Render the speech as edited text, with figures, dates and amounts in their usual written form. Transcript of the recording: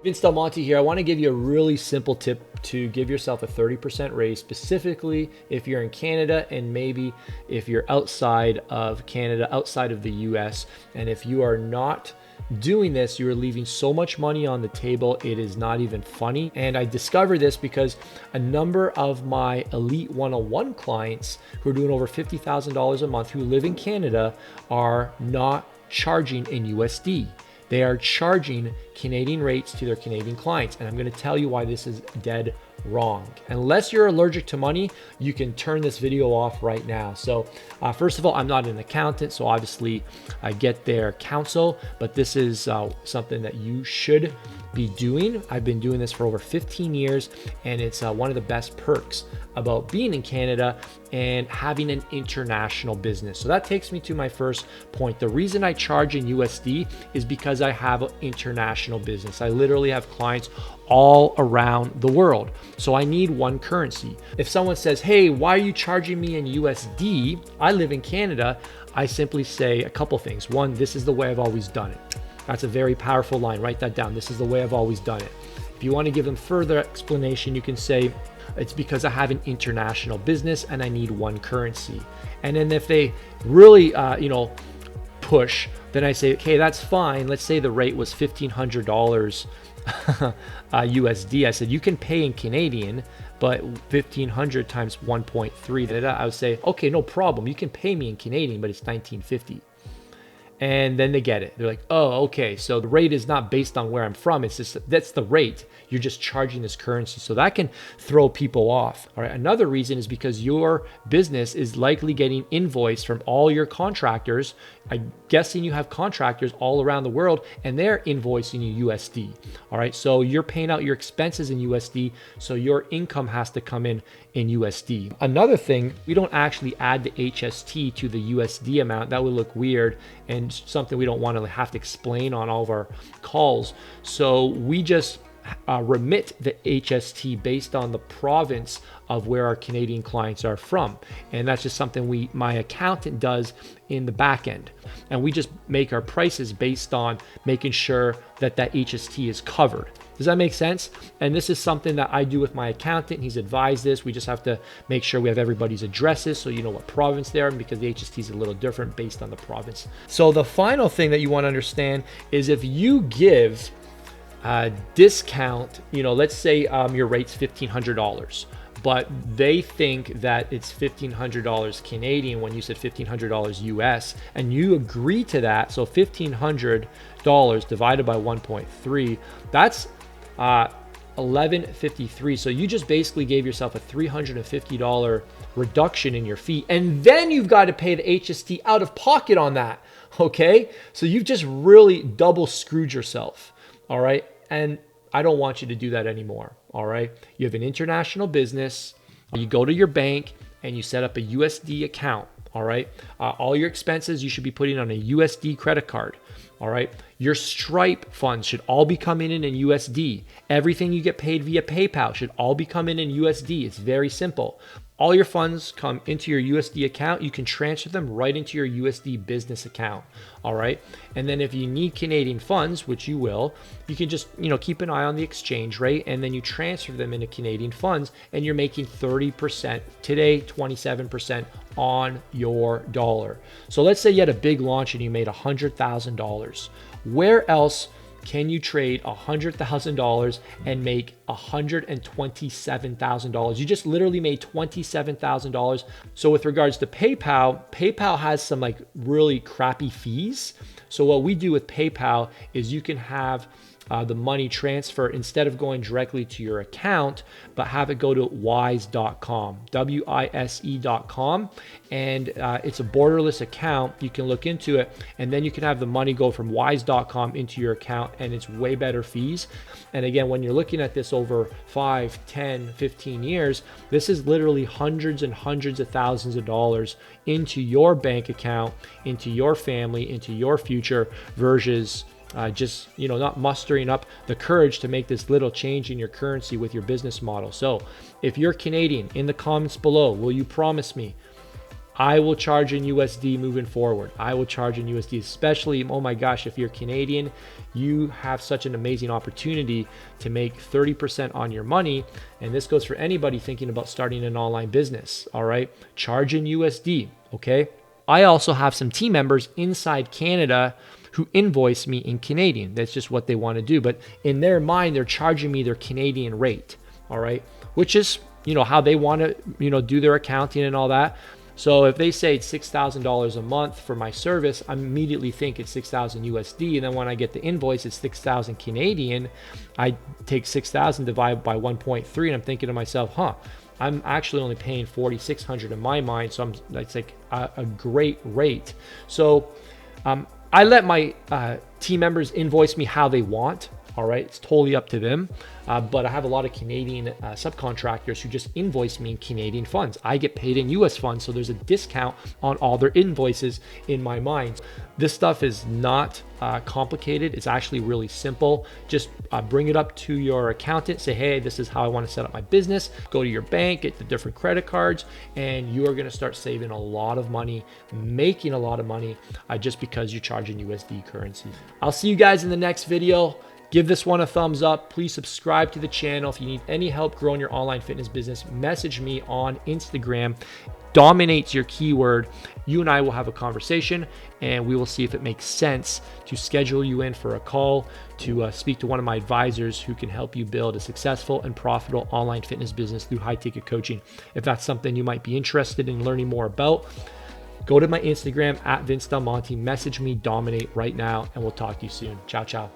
Vince Del Monte here. I want to give you a really simple tip to give yourself a 30% raise, specifically if you're in Canada and maybe if you're outside of Canada, outside of the US. And if you are not doing this, you're leaving so much money on the table, it is not even funny. And I discovered this because a number of my Elite 101 clients who are doing over $50,000 a month who live in Canada are not charging in USD. They are charging Canadian rates to their Canadian clients. And I'm going to tell you why this is dead wrong. Unless you're allergic to money, you can turn this video off right now. So first of all, I'm not an accountant, so obviously I get their counsel, but this is something that you should be doing. I've been doing this for over 15 years, and it's one of the best perks about being in Canada and having an international business. So that takes me to my first point. The reason I charge in USD is because I have an international business. I literally have clients all around the world. So I need one currency. If someone says, hey, why are you charging me in USD? I live in Canada. I simply say a couple things. One, this is the way I've always done it. That's a very powerful line. Write that down. This is the way I've always done it. If you want to give them further explanation, you can say, it's because I have an international business and I need one currency. And then if they really, push, then I say, okay, that's fine. Let's say the rate was $1,500 USD. I said, you can pay in Canadian, but 1,500 times 1.3. I would say, okay, no problem. You can pay me in Canadian, but it's 1950. And then they get it. They're like, oh, okay. So the rate is not based on where I'm from. It's just, that's the rate. You're just charging this currency. So that can throw people off. All right. Another reason is because your business is likely getting invoiced from all your contractors. I'm guessing you have contractors all around the world and they're invoicing you USD. All right. So you're paying out your expenses in USD. So your income has to come in USD. Another thing, we don't actually add the HST to the USD amount. That would look weird and something we don't want to have to explain on all of our calls. So we just remit the HST based on the province of where our Canadian clients are from. And that's just something my accountant does in the back end. And we just make our prices based on making sure that that HST is covered. Does that make sense? And this is something that I do with my accountant. He's advised this. We just have to make sure we have everybody's addresses so you know what province they're in, because the HST is a little different based on the province. So the final thing that you want to understand is if you give a discount, let's say your rate's $1,500, but they think that it's $1,500 Canadian when you said $1,500 US, and you agree to that. So $1,500 divided by 1.3, that's $1,153. So you just basically gave yourself a $350 reduction in your fee, and then you've got to pay the HST out of pocket on that. Okay, so you've just really double screwed yourself. All right, and I don't want you to do that anymore. All right, you have an international business. You go to your bank and you set up a USD account. All right, all your expenses you should be putting on a USD credit card. All right, your Stripe funds should all be coming in USD. Everything you get paid via PayPal should all be coming in USD. It's very simple. All your funds come into your USD account. You can transfer them right into your USD business account. All right. And then if you need Canadian funds, which you will, you can just, keep an eye on the exchange rate, and then you transfer them into Canadian funds, and you're making 30% today, 27% on your dollar. So let's say you had a big launch and you made $100,000. Where else can you trade $100,000 and make $127,000? You just literally made $27,000. So with regards to PayPal has some really crappy fees. So what we do with PayPal is you can have the money transfer instead of going directly to your account, but have it go to wise.com, WISE.com. And it's a borderless account. You can look into it, and then you can have the money go from wise.com into your account, and it's way better fees. And again, when you're looking at this over 5, 10, 15 years, this is literally hundreds and hundreds of thousands of dollars into your bank account, into your family, into your future, versus not mustering up the courage to make this little change in your currency with your business model. So if you're Canadian, in the comments below, will you promise me I will charge in USD moving forward. I will charge in USD, especially, oh my gosh, if you're Canadian, you have such an amazing opportunity to make 30% on your money. And this goes for anybody thinking about starting an online business, all right? Charge in USD, okay? I also have some team members inside Canada who invoice me in Canadian. That's just what they want to do. But in their mind, they're charging me their Canadian rate, all right? Which is, how they want to, do their accounting and all that. So if they say it's $6,000 a month for my service, I immediately think it's 6,000 USD. And then when I get the invoice, it's 6,000 Canadian. I take 6,000 divided by 1.3, and I'm thinking to myself, I'm actually only paying 4,600 in my mind. So that's like a great rate. So I let my team members invoice me how they want. All right, it's totally up to them. But I have a lot of Canadian subcontractors who just invoice me in Canadian funds. I get paid in US funds, so there's a discount on all their invoices in my mind. This stuff is not complicated. It's actually really simple. Just bring it up to your accountant. Say, hey, this is how I want to set up my business. Go to your bank, get the different credit cards, and you're going to start saving a lot of money, making a lot of money just because you're charging USD currency. I'll see you guys in the next video. Give this one a thumbs up. Please subscribe to the channel. If you need any help growing your online fitness business, message me on Instagram. Dominates your keyword. You and I will have a conversation, and we will see if it makes sense to schedule you in for a call to speak to one of my advisors who can help you build a successful and profitable online fitness business through high-ticket coaching. If that's something you might be interested in learning more about, go to my Instagram @VinceDelMonte. Message me, Dominate right now, and we'll talk to you soon. Ciao, ciao.